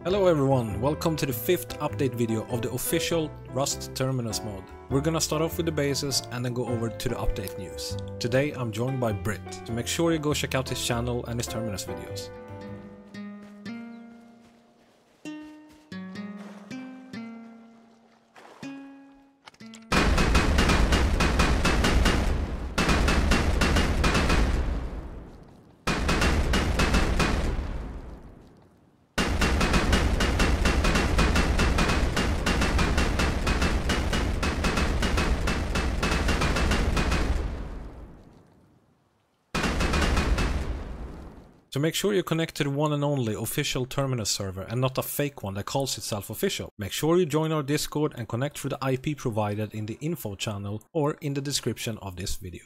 Hello everyone, welcome to the 5th update video of the official Rust Terminus mod. We're gonna start off with the bases and then go over to the update news. Today I'm joined by Brit, so make sure you go check out his channel and his Terminus videos. So make sure you connect to the one and only official Terminus server and not a fake one that calls itself official. Make sure you join our Discord and connect through the IP provided in the info channel or in the description of this video.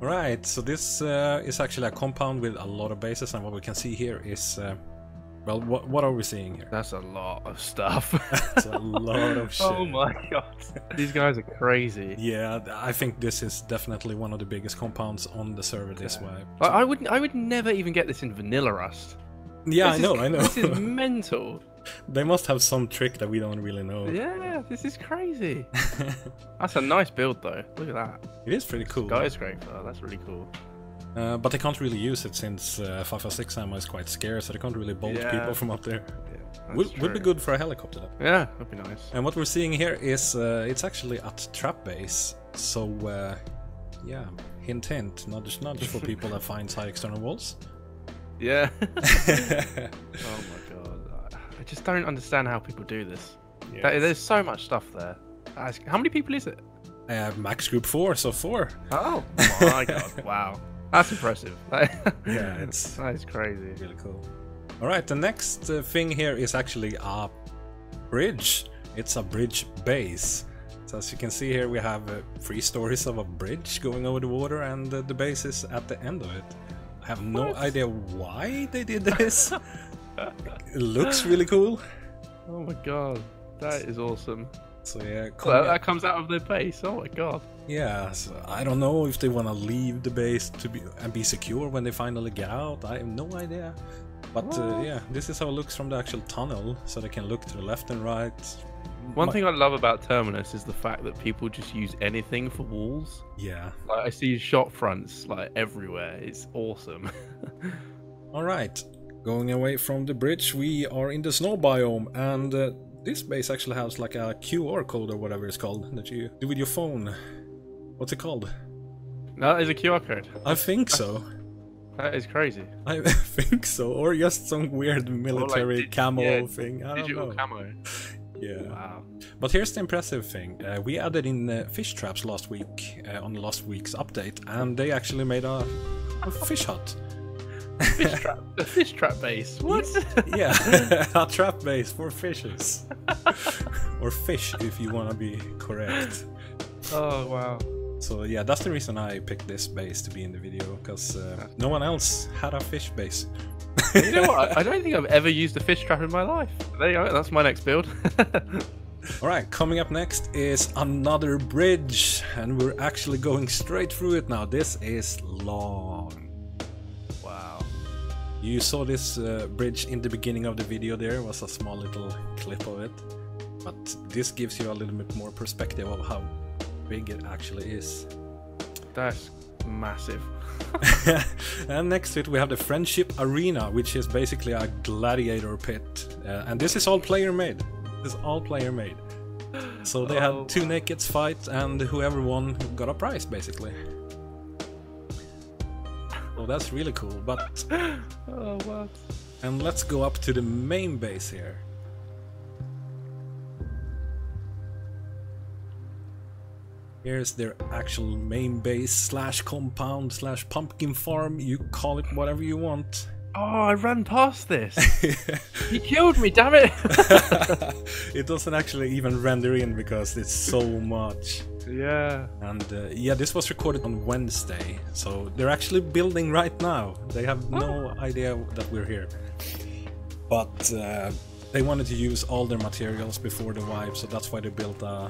Alright, so this is actually a compound with a lot of bases, and what we can see here is... well, what are we seeing here? That's a lot of stuff. That's a lot of shit. Oh my god. These guys are crazy. Yeah, I think this is definitely one of the biggest compounds on the server this way. I would never even get this in vanilla Rust. Yeah, I know. This is mental. They must have some trick that we don't really know. Yeah, this is crazy. That's a nice build though. Look at that. It is pretty cool. Skyscraper, that's really cool. But they can't really use it since 5.6 ammo is quite scarce, so they can't really bolt people from up there. Yeah, would be good for a helicopter though. Yeah, that'd be nice. And what we're seeing here is it's actually at trap base, so yeah, hint hint, nudge nudge for people that find high external walls. Yeah. Oh my god, I just don't understand how people do this. Yes. There's so much stuff there. How many people is it? Maxgroup 4, so 4. Oh my god, wow. That's impressive. Yeah, that is crazy. Really cool. Alright, the next thing here is actually a bridge. It's a bridge base. So as you can see here, we have 3 stories of a bridge going over the water, and the base is at the end of it. I have no idea why they did this. It looks really cool. Oh my god, that is awesome. So yeah, that comes out of their base. Oh my god. Yeah, so I don't know if they want to leave the base to be secure when they finally get out. I have no idea. But yeah, this is how it looks from the actual tunnel, so they can look to the left and right. One thing I love about Terminus is the fact that people just use anything for walls. Yeah. Like, I see shot fronts like everywhere. It's awesome. All right, going away from the bridge, we are in the snow biome, and this base actually has like a QR code or whatever it's called that you do with your phone. What's it called? No, that is a QR code. I think so. That is crazy. I think so, or just some weird military camo thing. I don't know. Digital camo. Yeah. Wow. But here's the impressive thing. We added in fish traps last week on last week's update, and they actually made a fish hut. A fish trap base. What? Yeah, a trap base for fishes. Or fish, if you want to be correct. Oh wow. So yeah, that's the reason I picked this base to be in the video, because no one else had a fish base. You know what? I don't think I've ever used a fish trap in my life. There you go. That's my next build. Alright, coming up next is another bridge, and we're actually going straight through it now. This is long. Wow. You saw this bridge in the beginning of the video. There was a small little clip of it, but this gives you a little bit more perspective of how big it actually is. That's massive. And next to it we have the Friendship Arena, which is basically a gladiator pit, and this is all player made. This is all player made. So they had 2 nakeds fight, and whoever won got a prize basically. So that's really cool. But Oh what? and let's go up to the main base here. Here's their actual main base slash compound slash pumpkin farm. You call it whatever you want. Oh, I ran past this. He killed me, damn it. It doesn't actually even render in because it's so much. Yeah. And yeah, this was recorded on Wednesday, so they're actually building right now. They have no idea that we're here. But they wanted to use all their materials before the wipe, so that's why they built a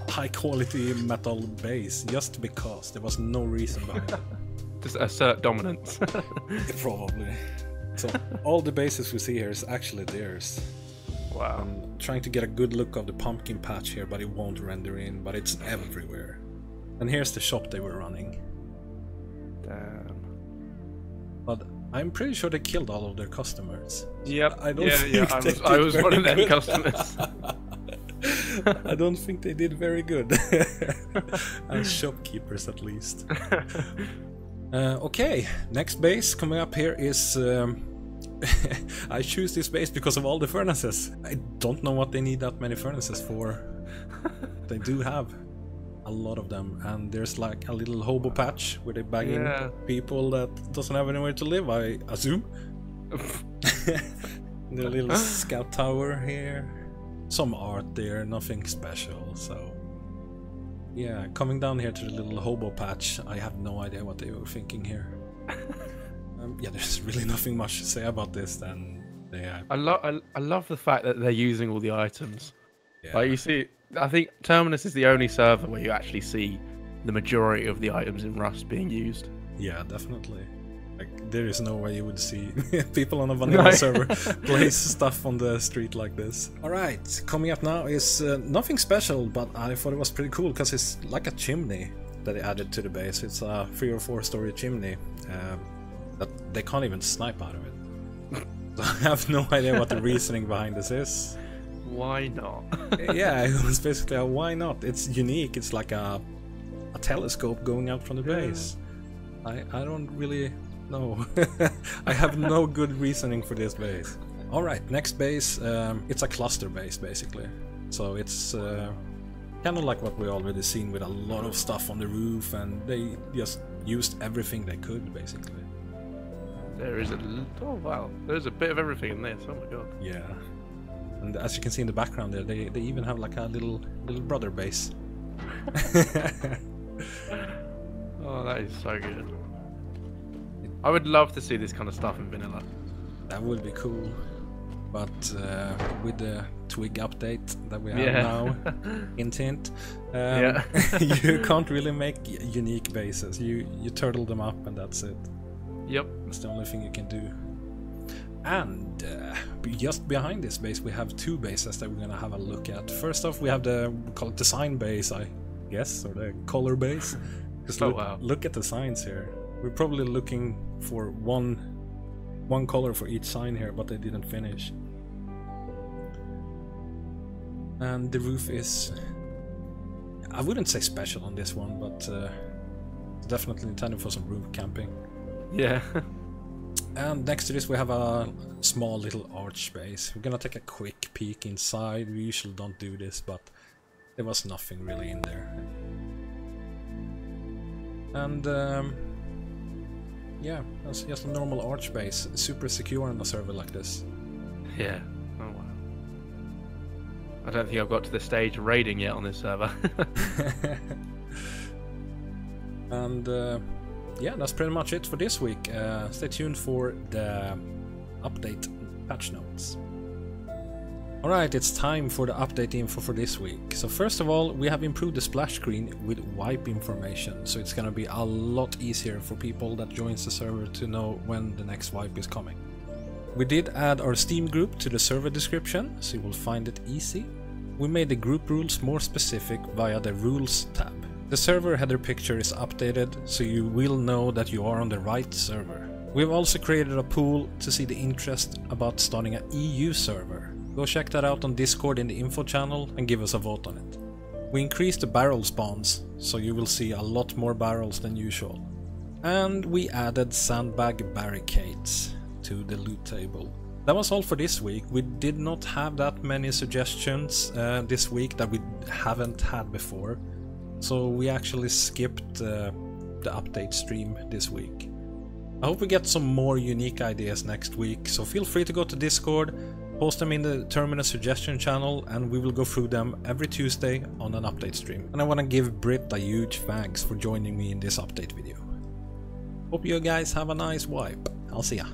high quality metal base, just because there was no reason behind it. Just assert dominance. Probably. So all the bases we see here is actually theirs. Wow. I'm trying to get a good look of the pumpkin patch here, but it won't render in, but it's everywhere. And here's the shop they were running. Damn. But I'm pretty sure they killed all of their customers. Yep. I don't think I was one of their customers. I don't think they did very good. As shopkeepers, at least. Okay, next base coming up here is... I choose this base because of all the furnaces. I don't know what they need that many furnaces for. They do have a lot of them, and there's like a little hobo patch where they bag in people that doesn't have anywhere to live, I assume. The little scout tower here. Some art there, nothing special, so... Yeah, coming down here to the little hobo patch, I have no idea what they were thinking here. Yeah, there's really nothing much to say about this than they have. I love the fact that they're using all the items. Yeah. Like you see, I think Terminus is the only server where you actually see the majority of the items in Rust being used. Yeah, definitely. Like, there is no way you would see people on a vanilla server place stuff on the street like this. Alright, coming up now is nothing special, but I thought it was pretty cool because it's like a chimney that they added to the base. It's a 3 or 4 story chimney that they can't even snipe out of it. So I have no idea what the reasoning behind this is. Why not? Yeah, it was basically a why not. It's unique. It's like a telescope going out from the base. I don't really know. I have no good reasoning for this base. Alright, next base. It's a cluster base basically. So it's kind of like what we already seen with a lot of stuff on the roof, and they just used everything they could basically. There's a bit of everything in this. Oh my god. Yeah. And as you can see in the background there, they even have like a little brother base. Oh, that is so good. I would love to see this kind of stuff in vanilla. That would be cool. But with the twig update that we have now, hint hint, you can't really make unique bases. You turtle them up and that's it. Yep. That's the only thing you can do. And just behind this base we have 2 bases that we're gonna have a look at. First off, we have the, we call it design base, I guess, or the color base. Just look at the signs here. We're probably looking for one color for each sign here, but they didn't finish. And the roof is, I wouldn't say special on this one, but definitely intended for some roof camping. Yeah. And next to this we have a small little arch space. We're gonna take a quick peek inside. We usually don't do this, but there was nothing really in there. And yeah, that's just a normal arch space. Super secure on a server like this. Yeah. Oh wow. I don't think I've got to the stage of raiding yet on this server. And yeah, that's pretty much it for this week. Stay tuned for the update patch notes. Alright, it's time for the update info for this week. So first of all, we have improved the splash screen with wipe information, so it's gonna be a lot easier for people that joins the server to know when the next wipe is coming. We did add our Steam group to the server description, so you will find it easy. We made the group rules more specific via the Rules tab. The server header picture is updated, so you will know that you are on the right server. We've also created a pool to see the interest about starting an EU server. Go check that out on Discord in the info channel and give us a vote on it. We increased the barrel spawns, so you will see a lot more barrels than usual. And we added sandbag barricades to the loot table. That was all for this week. We did not have that many suggestions this week that we haven't had before. So we actually skipped the update stream this week. I hope we get some more unique ideas next week, so feel free to go to Discord, post them in the Terminus suggestion channel, and we will go through them every Tuesday on an update stream. And I want to give Brit a huge thanks for joining me in this update video. Hope you guys have a nice wipe. I'll see ya.